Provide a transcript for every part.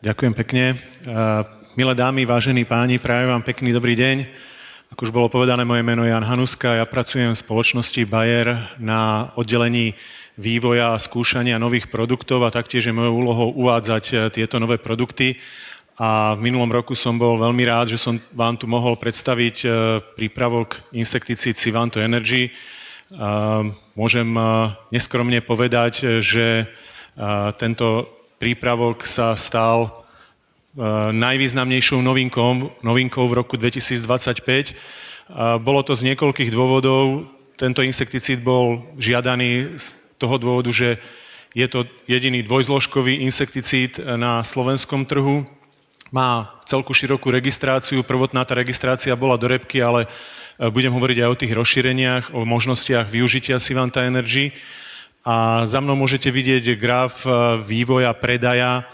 Ďakujem pekne. Milé dámy, vážení páni, prajem vám pekný dobrý deň. Ako už bolo povedané, moje meno je Jan Hanuska, ja pracujem v spoločnosti Bayer na oddelení vývoja a skúšania nových produktov a taktiež je mojou úlohou uvádzať tieto nové produkty. A v minulom roku som bol veľmi rád, že som vám tu mohol predstaviť prípravok insekticíd Sivanto Energy. Môžem neskromne povedať, že tento prípravok sa stal najvýznamnejšou novinkou v roku 2025. Bolo to z niekoľkých dôvodov. Tento insekticíd bol žiadaný z toho dôvodu, že je to jediný dvojzložkový insekticíd na slovenskom trhu. Má celku širokú registráciu. Prvotná tá registrácia bola do repky, ale budem hovoriť aj o tých rozšíreniach, o možnostiach využitia Sivanta Energy. A za mnou môžete vidieť graf vývoja predaja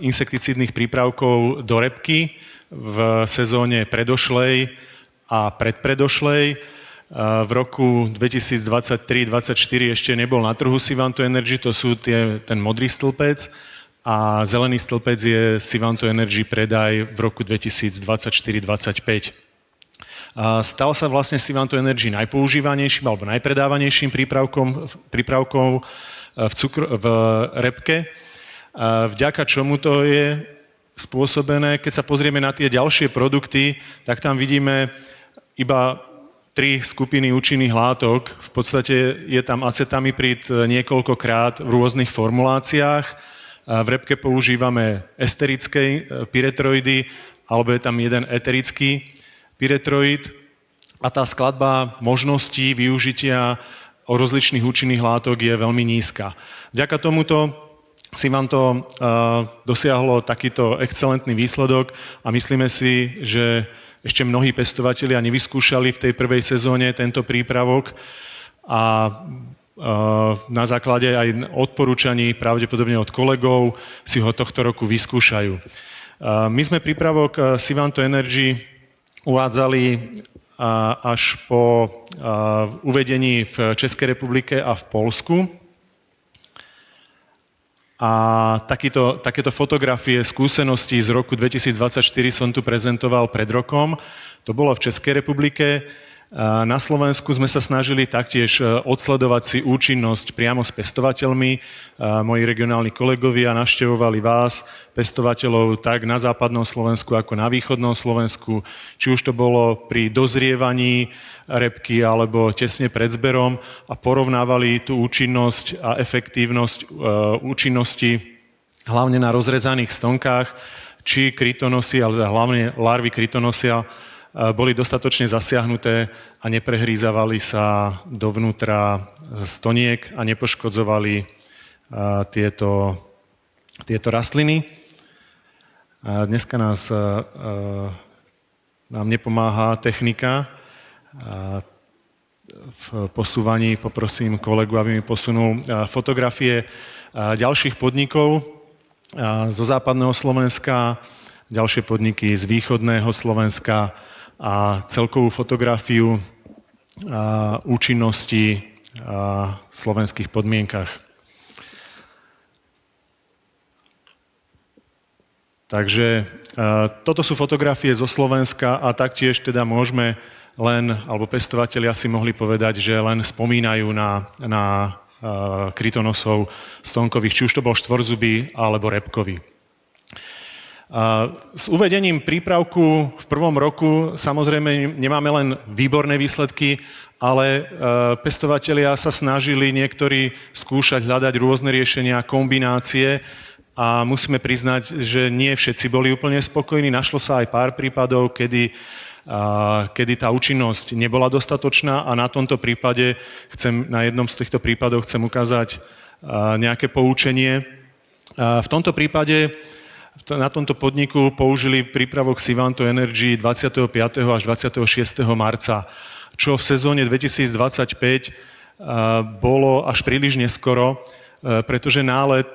insekticídnych prípravkov do repky v sezóne predošlej a predpredošlej. V roku 2023-2024 ešte nebol na trhu Sivanto Energy, to sú ten modrý stĺpec, a zelený stĺpec je Sivanto Energy predaj v roku 2024-2025. Stal sa vlastne Sivanto Energy najpoužívanejším alebo najpredávanejším prípravkom v repke. Vďaka čomu to je spôsobené? Keď sa pozrieme na tie ďalšie produkty, tak tam vidíme iba 3 skupiny účinných látok. V podstate je tam acetamiprid niekoľkokrát v rôznych formuláciách. V repke používame esterické pyretroidy, alebo je tam jeden eterický pyretroid. A tá skladba možností využitia rozličných účinných látok je veľmi nízka. Vďaka tomuto Sivanto dosiahlo takýto excelentný výsledok a myslíme si, že ešte mnohí pestovatelia nevyskúšali v tej prvej sezóne tento prípravok a na základe aj odporúčaní pravdepodobne od kolegov si ho tohto roku vyskúšajú. My sme prípravok Sivanto Energy uvádzali až po uvedení v Českej republike a v Poľsku. A takéto fotografie skúseností z roku 2024 som tu prezentoval pred rokom. To bolo v Českej republike. Na Slovensku sme sa snažili taktiež odsledovať si účinnosť priamo s pestovateľmi. Moji regionálni kolegovia navštevovali vás, pestovateľov, tak na západnom Slovensku, ako na východnom Slovensku. Či už to bolo pri dozrievaní repky alebo tesne pred zberom a porovnávali tú účinnosť a efektívnosť účinnosti hlavne na rozrezaných stonkách, či krytonosy, ale hlavne larvy krytonosia boli dostatočne zasiahnuté a neprehrízavali sa dovnútra stoniek a nepoškodzovali tieto rastliny. Dneska nám nepomáha technika. V posúvaní poprosím kolegu, aby mi posunul fotografie ďalších podnikov zo západného Slovenska, ďalšie podniky z východného Slovenska a celkovú fotografiu účinnosti v slovenských podmienkach. Takže toto sú fotografie zo Slovenska a taktiež teda môžeme alebo pestovatelia si mohli povedať, že len spomínajú na krytonosov stonkových, či už to bol štvorzubý alebo repkový. S uvedením prípravku v prvom roku samozrejme nemáme len výborné výsledky, ale pestovatelia sa snažili niektorí skúšať hľadať rôzne riešenia, kombinácie a musíme priznať, že nie všetci boli úplne spokojní. Našlo sa aj pár prípadov, kedy tá účinnosť nebola dostatočná a na tomto prípade na jednom z týchto prípadov chcem ukázať nejaké poučenie. V tomto prípade na tomto podniku použili prípravok Sivanto Energy 25. až 26. marca, čo v sezóne 2025 bolo až príliš neskoro, pretože nálet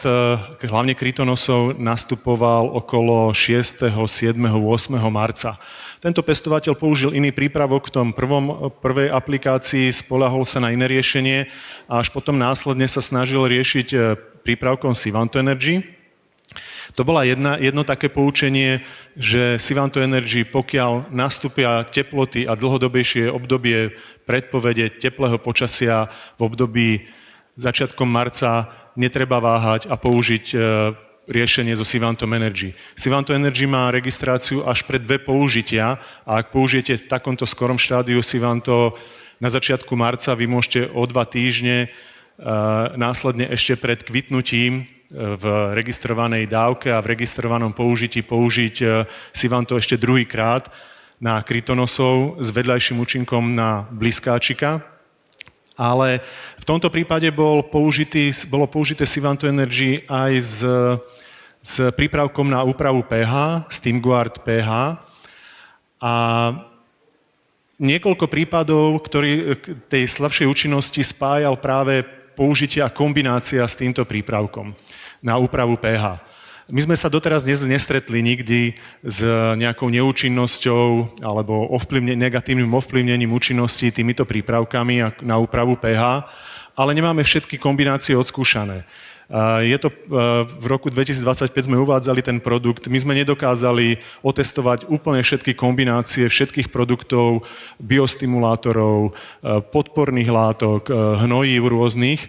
hlavne krytonosov nastupoval okolo 6., 7., 8. marca. Tento pestovateľ použil iný prípravok v tom prvej aplikácii, spoľahol sa na iné riešenie a až potom následne sa snažil riešiť prípravkom Sivanto Energy. To bola jedno také poučenie, že Sivanto Energy, pokiaľ nastúpia teploty a dlhodobejšie obdobie predpovede teplého počasia v období začiatkom marca, netreba váhať a použiť riešenie zo Sivantom Energy. Sivanto Energy má registráciu až pre 2 použitia a ak použijete v takomto skorom štádiu Sivanto na začiatku marca, vy môžete o 2 týždne následne ešte pred kvitnutím v registrovanej dávke a v registrovanom použití použiť Sivanto ešte druhýkrát na krytonosov s vedľajším účinkom na bliskáčika. Ale v tomto prípade bolo použité Sivanto Energy aj s prípravkom na úpravu pH, SteamGuard pH. A niekoľko prípadov, ktorý tej slabšej účinnosti spájal práve použitie a kombinácia s týmto prípravkom na úpravu pH. My sme sa doteraz nestretli nikdy s nejakou neúčinnosťou alebo negatívnym ovplyvnením účinnosti týmito prípravkami na úpravu pH, ale nemáme všetky kombinácie odskúšané. V roku 2025 sme uvádzali ten produkt, my sme nedokázali otestovať úplne všetky kombinácie všetkých produktov, biostimulátorov, podporných látok, hnojív rôznych.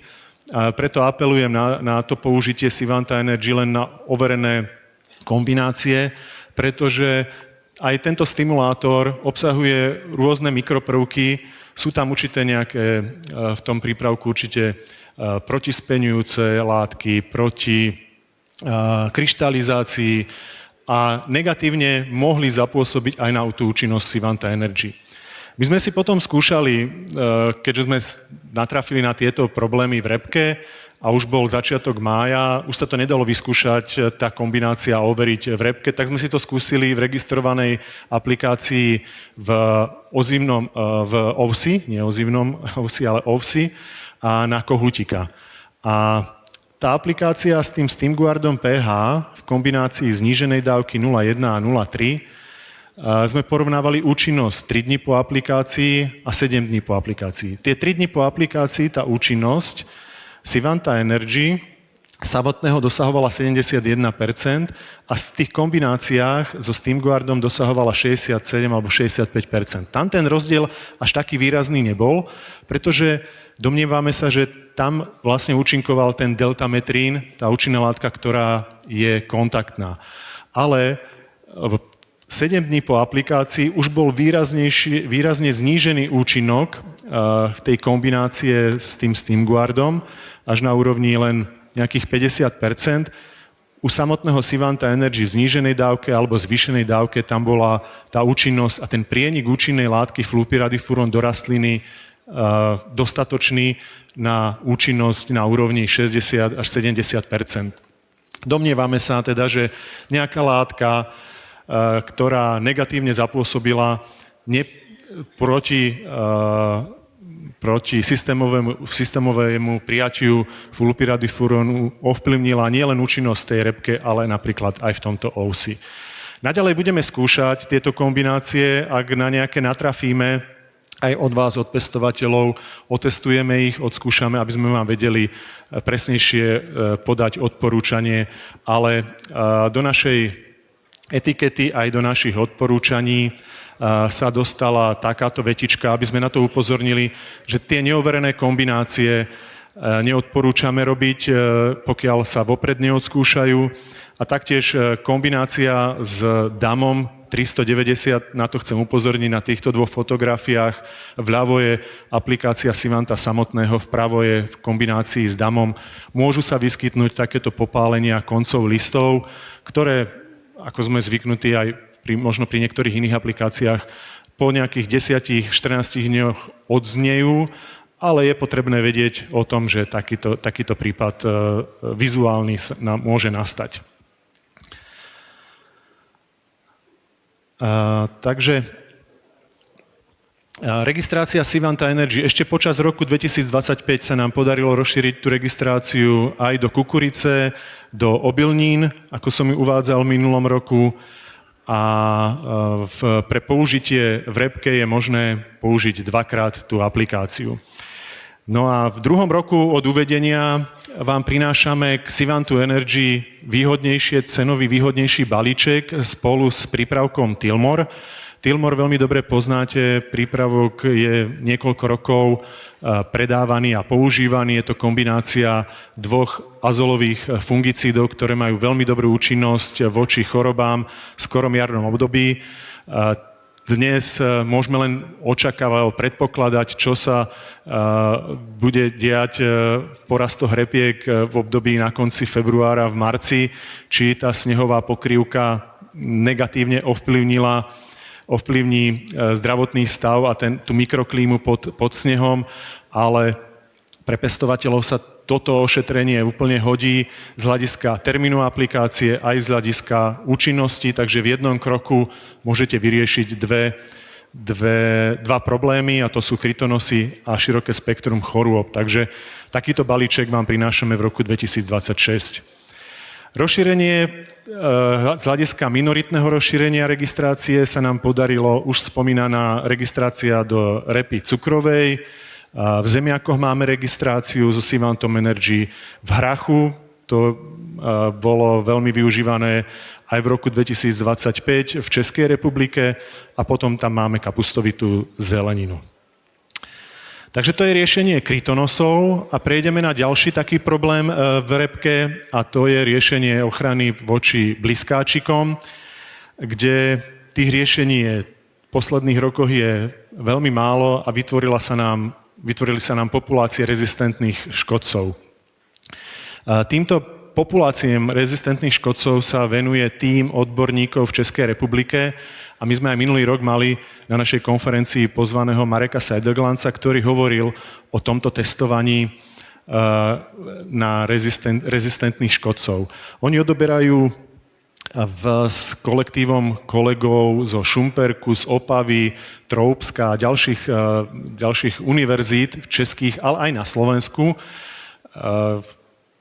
Preto apelujem na to použitie Sivanta Energy len na overené kombinácie, pretože aj tento stimulátor obsahuje rôzne mikroprvky, sú tam určité nejaké, v tom prípravku určite protispeňujúce látky, proti kryštalizácii a negatívne mohli zapôsobiť aj na tú účinnosť Sivanta Energy. My sme si potom skúšali, keďže sme natrafili na tieto problémy v repke a už bol začiatok mája, už sa to nedalo vyskúšať, tá kombinácia overiť v repke, tak sme si to skúsili v registrovanej aplikácii v OVSI, nie ozimnom OVSI, ale OVSI, a na kohútika. A tá aplikácia s tým SteamGuardom pH v kombinácii zníženej dávky 0,1 a 0,3 sme porovnávali účinnosť 3 dní po aplikácii a 7 dní po aplikácii. Tie 3 dní po aplikácii, tá účinnosť Sivanta Energy samotného dosahovala 71% a v tých kombináciách so SteamGuardom dosahovala 67 alebo 65%. Tam ten rozdiel až taký výrazný nebol, pretože domnievame sa, že tam vlastne účinkoval ten deltametrín, tá účinná látka, ktorá je kontaktná. Ale 7 dní po aplikácii už bol výrazne znížený účinok v tej kombinácie s tým SteamGuardom až na úrovni len nejakých 50%. U samotného Sivanta Energy v zníženej dávke alebo zvýšenej dávke tam bola tá účinnosť a ten prienik účinnej látky flupiradifuron do rastliny dostatočný na účinnosť na úrovni 60 až 70%. Domnievame sa teda, že nejaká látka, ktorá negatívne zapôsobila proti systémovému prijatiu flupiradifurónu ovplyvnila nielen účinnosť tej repke, ale napríklad aj v tomto OVSI. Naďalej budeme skúšať tieto kombinácie, ak na nejaké natrafíme, aj od vás, od pestovateľov, otestujeme ich, odskúšame, aby sme vám vedeli presnejšie podať odporúčanie, ale do našej etikety aj do našich odporúčaní sa dostala takáto vetička, aby sme na to upozornili, že tie neoverené kombinácie neodporúčame robiť, pokiaľ sa vopred neodskúšajú. A taktiež kombinácia s DAMom 390, na to chcem upozorniť na týchto dvoch fotografiách. Vľavo je aplikácia Sivanta samotného, vpravo je v kombinácii s DAMom. Môžu sa vyskytnúť takéto popálenia koncov listov, ktoré, ako sme zvyknutí aj možno pri niektorých iných aplikáciách, po nejakých 10-14 dňoch odznejú, ale je potrebné vedieť o tom, že takýto prípad vizuálny môže nastať. Takže registrácia Sivanta Energy. Ešte počas roku 2025 sa nám podarilo rozšíriť tú registráciu aj do kukurice, do obilnín, ako som ju uvádzal v minulom roku. A pre použitie v repke je možné použiť dvakrát tú aplikáciu. No a v druhom roku od uvedenia vám prinášame k Sivantu Energy cenový výhodnejší balíček spolu s prípravkom Tilmor. Tilmor veľmi dobre poznáte, prípravok je niekoľko rokov predávaný a používaný. Je to kombinácia dvoch azolových fungicídov, ktoré majú veľmi dobrú účinnosť voči chorobám v skorom jarnom období. Dnes môžeme len očakávať alebo predpokladať, čo sa bude diať v porastoch repiek v období na konci februára, v marci, či tá snehová pokrývka negatívne ovplyvní zdravotný stav a tú mikroklímu pod snehom, ale pre pestovateľov sa toto ošetrenie úplne hodí z hľadiska termínu aplikácie aj z hľadiska účinnosti, takže v jednom kroku môžete vyriešiť dva problémy, a to sú krytonosy a široké spektrum chorôb. Takže takýto balíček vám prinášame v roku 2026. Rozšírenie z hľadiska minoritného rozšírenia registrácie sa nám podarilo už spomínaná registrácia do repy cukrovej. V zemiakoch máme registráciu so Sivantom Energy v hrachu. To bolo veľmi využívané aj v roku 2025 v Českej republike a potom tam máme kapustovitú zeleninu. Takže to je riešenie krytonosov a prejdeme na ďalší taký problém v repke a to je riešenie ochrany voči bliskáčikom, kde tých riešení v posledných rokoch je veľmi málo a vytvorili sa nám populácie rezistentných škodcov. Týmto populáciám rezistentných škodcov sa venuje tím odborníkov v Českej republike a my sme aj minulý rok mali na našej konferencii pozvaného Mareka Seidelglanca, ktorý hovoril o tomto testovaní na rezistentných škodcov. Oni odoberajú s kolektívom kolegov zo Šumperku, z Opavy, Troubska a ďalších univerzít českých, ale aj na Slovensku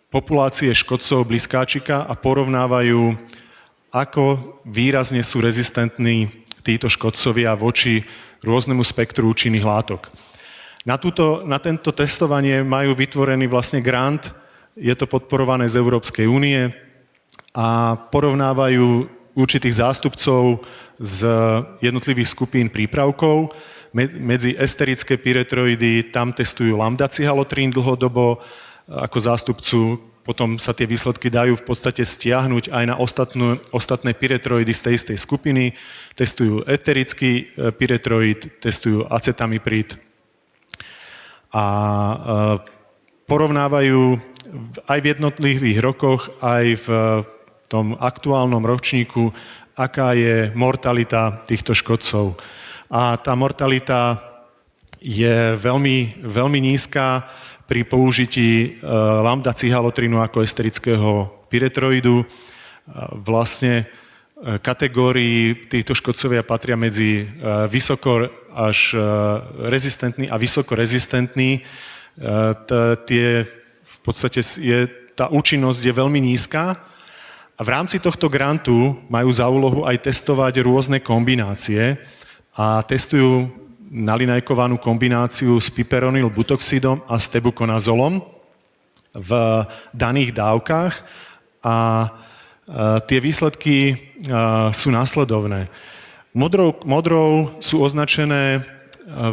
populácie škodcov bliskáčika a porovnávajú, ako výrazne sú rezistentní títo škodcovia voči rôznemu spektru účinných látok. Na tento testovanie majú vytvorený vlastne grant, je to podporované z Európskej únie a porovnávajú určitých zástupcov z jednotlivých skupín prípravkov. Medzi esterické pyretroidy tam testujú lambda-cihalotrín dlhodobo ako zástupcu, potom sa tie výsledky dajú v podstate stiahnuť aj na ostatné pyretroidy z tej istej skupiny. Testujú eterický pyretroid, testujú acetamiprid a porovnávajú aj v jednotlivých rokoch, aj v tom aktuálnom ročníku, aká je mortalita týchto škodcov. A tá mortalita je veľmi, veľmi nízka pri použití lambda-cihalotrínu ako esterického pyretroidu. Vlastne kategórii týchto škodcovia patria medzi vysoko až rezistentný a vysokorezistentný. V podstate tá účinnosť je veľmi nízka a v rámci tohto grantu majú za úlohu aj testovať rôzne kombinácie a testujú nalinajkovanú kombináciu s piperonylbutoxidom a s tebukonazolom v daných dávkach a tie výsledky sú následovné. Modrou sú označené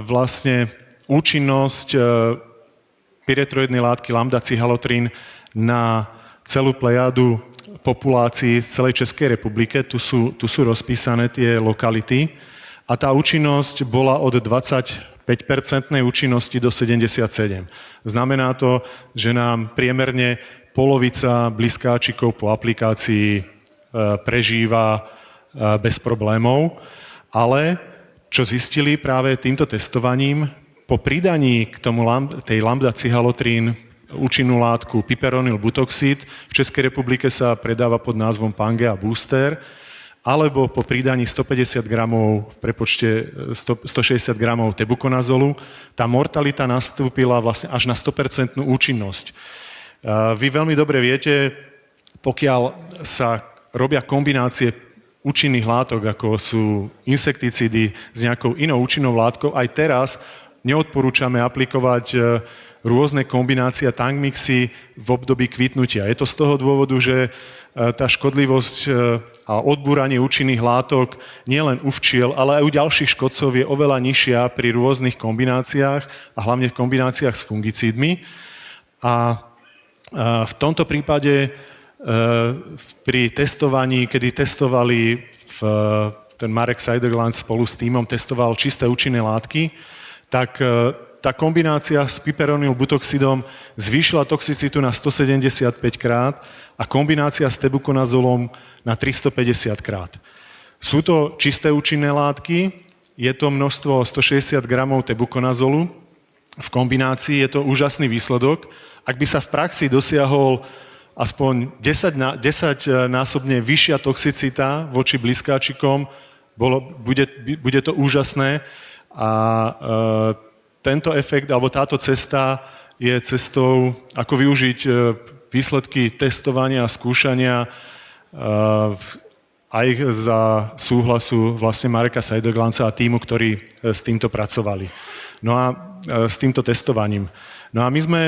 vlastne účinnosť pyretroidnej látky lambda-cihalotrín na celú plejadu populácií z celej Českej republike. Tu sú rozpísané tie lokality. A tá účinnosť bola od 25% účinnosti do 77%. Znamená to, že nám priemerne polovica bliskáčikov po aplikácii prežíva bez problémov, ale čo zistili práve týmto testovaním, po pridaní k tej lambda-cihalotrín účinnú látku piperonylbutoxid v Českej republike sa predáva pod názvom Pangea Booster, alebo po pridaní 150 gramov v prepočte 160 gramov tebukonazolu, tá mortalita nastúpila vlastne až na 100% účinnosť. Vy veľmi dobre viete, pokiaľ sa robia kombinácie účinných látok, ako sú insekticídy s nejakou inou účinnou látkou, aj teraz neodporúčame aplikovať rôzne kombinácie a tankmixy v období kvitnutia. Je to z toho dôvodu, že tá škodlivosť a odbúranie účinných látok nielen u včiel, ale aj u ďalších škodcov je oveľa nižšia pri rôznych kombináciách a hlavne v kombináciách s fungicídmi. A v tomto prípade pri testovaní, kedy testovali ten Marek Seiderglanz spolu s tímom testoval čisté účinné látky, tak tá kombinácia s piperonyl-butoxidom zvýšila toxicitu na 175 krát a kombinácia s tebukonazolom na 350 krát. Sú to čisté účinné látky, je to množstvo 160 gramov tebukonazolu v kombinácii, je to úžasný výsledok. Ak by sa v praxi dosiahol aspoň 10-násobne vyššia toxicita voči blízkáčikom, bude to úžasné a tento efekt, alebo táto cesta je cestou, ako využiť výsledky testovania a skúšania aj za súhlasu vlastne Mareka Seiderglanza a tímu, ktorí s týmto pracovali. No a s týmto testovaním. No a my sme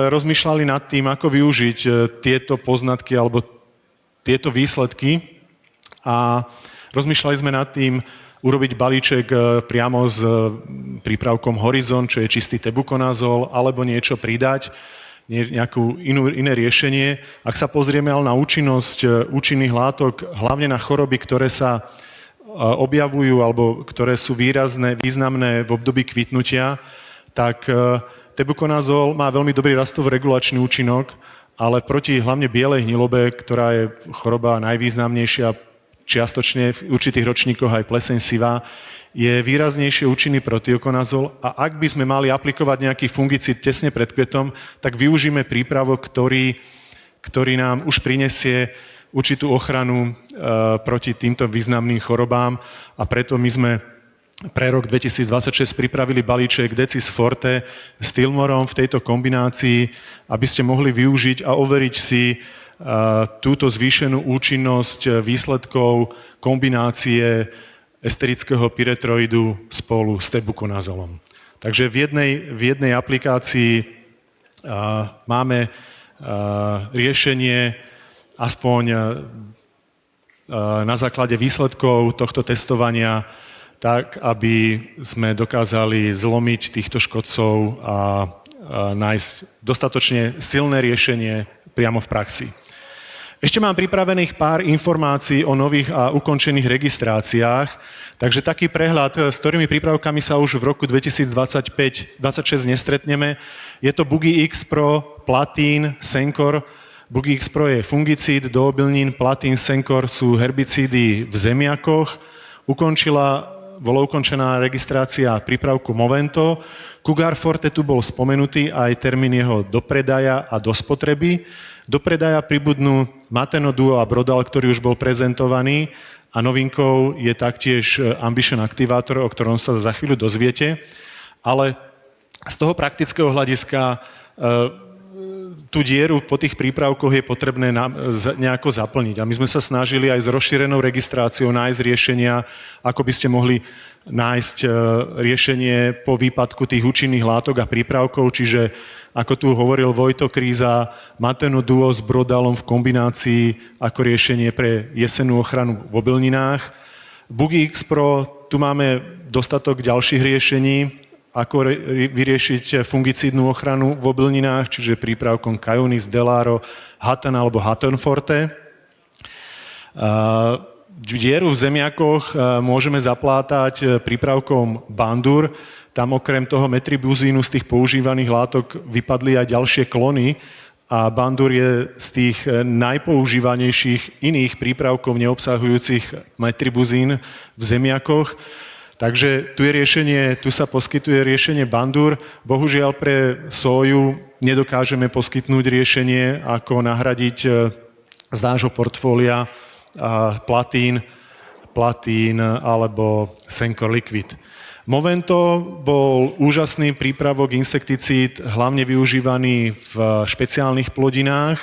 rozmýšľali nad tým, ako využiť tieto poznatky alebo tieto výsledky a rozmýšľali sme nad tým, urobiť balíček priamo s prípravkom Horizon, čo je čistý tebukonazol, alebo niečo pridať, iné riešenie. Ak sa pozrieme ale na účinnosť účinných látok, hlavne na choroby, ktoré sa objavujú alebo ktoré sú významné v období kvitnutia, tak tebukonazol má veľmi dobrý rastovregulačný účinok, ale proti hlavne bielej hnilobe, ktorá je choroba najvýznamnejšia, čiastočne v určitých ročníkoch aj pleseň sivá, je výraznejšie účinný protiokonazol a ak by sme mali aplikovať nejaký fungicid tesne pred kvetom, tak využíme prípravok, ktorý nám už prinesie určitú ochranu proti týmto významným chorobám a preto my sme pre rok 2026 pripravili balíček Decis Forte s Tilmorom v tejto kombinácii, aby ste mohli využiť a overiť si túto zvýšenú účinnosť výsledkov kombinácie esterického pyretroidu spolu s tebukonazolom. Takže v jednej aplikácii máme riešenie aspoň na základe výsledkov tohto testovania tak, aby sme dokázali zlomiť týchto škodcov a nájsť dostatočne silné riešenie priamo v praxi. Ešte mám pripravených pár informácií o nových a ukončených registráciách, takže taký prehľad, s ktorými prípravkami sa už v roku 2025-2026 nestretneme. Je to Bugy X Pro, Platín, Sencor. Bugy X Pro je fungicíd do obilnín, Platín, Sencor sú herbicídy v zemiakoch. Bola ukončená registrácia prípravku Movento. Cougar Forte tu bol spomenutý, aj termín jeho do predaja a do spotreby. Do predaja pribudnú Mateno Duo a Brodal, ktorý už bol prezentovaný a novinkou je taktiež Ambition aktivátor, o ktorom sa za chvíľu dozviete. Ale z toho praktického hľadiska tú dieru po tých prípravkoch je potrebné nejako zaplniť. A my sme sa snažili aj s rozšírenou registráciou nájsť riešenia, ako by ste mohli nájsť riešenie po výpadku tých účinných látok a prípravkov, čiže ako tu hovoril Vojto Kríza, Mateno Duo s Brodalom v kombinácii ako riešenie pre jesennú ochranu v obilninách. Bugy X Pro, tu máme dostatok ďalších riešení, ako vyriešiť fungicídnu ochranu v obilninách, čiže prípravkom Cajunis, Delaro, Hatan alebo Haton Forte. Dieru v zemiakoch môžeme zaplátať prípravkom Bandur. Tam okrem toho metribuzínu z tých používaných látok vypadli aj ďalšie klony a Bandur je z tých najpoužívanejších iných prípravkov neobsahujúcich metribuzín v zemiakoch. Takže tu sa poskytuje riešenie Bandur. Bohužiaľ pre soju nedokážeme poskytnúť riešenie, ako nahradiť z nášho portfólia Platín alebo Sencor Liquid. Movento bol úžasný prípravok insekticíd, hlavne využívaný v špeciálnych plodinách,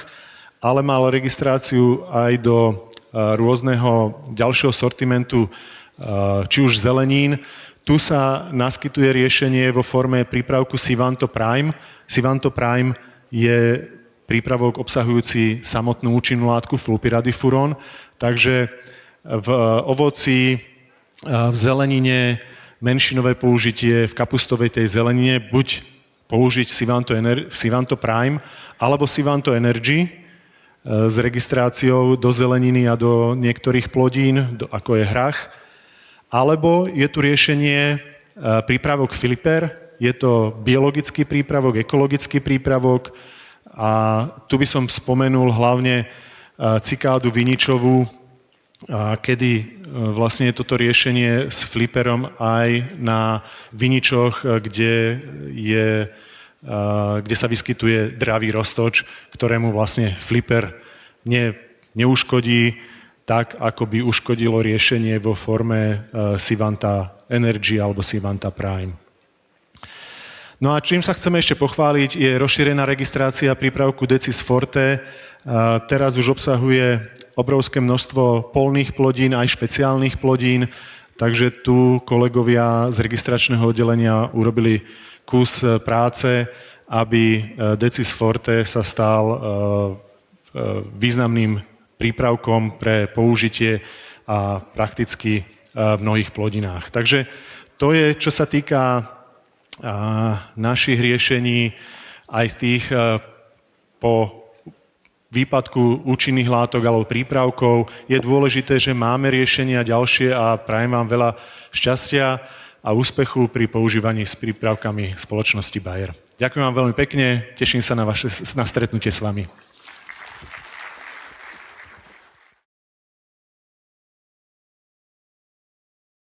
ale mal registráciu aj do rôzneho ďalšieho sortimentu, či už zelenín. Tu sa naskytuje riešenie vo forme prípravku Sivanto Prime. Sivanto Prime je prípravok obsahujúci samotnú účinnú látku flupyradifurón, takže v ovoci, v zelenine, menšinové použitie, v kapustovej tej zelenine buď použiť Sivanto Prime alebo Sivanto Energy s registráciou do zeleniny a do niektorých plodín, ako je hrach. Alebo je tu riešenie prípravok Filiper, je to biologický prípravok, ekologický prípravok a tu by som spomenul hlavne cikádu viničovú, kedy vlastne je toto riešenie s fliperom aj na viničoch, kde sa vyskytuje dravý roztoč, ktorému vlastne fliper neuškodí tak, ako by uškodilo riešenie vo forme Sivanta Energy alebo Sivanta Prime. No a čím sa chceme ešte pochváliť, je rozšírená registrácia prípravku Decis Forte. Teraz už obsahuje obrovské množstvo polných plodín, aj špeciálnych plodín, takže tu kolegovia z registračného oddelenia urobili kus práce, aby Decis Forte sa stal významným prípravkom pre použitie a prakticky v mnohých plodinách. Takže to je, čo sa týka našich riešení aj z tých po výpadku účinných látok alebo prípravkov. Je dôležité, že máme riešenia ďalšie a prajem vám veľa šťastia a úspechu pri používaní s prípravkami spoločnosti Bayer. Ďakujem vám veľmi pekne, teším sa na stretnutie s vami.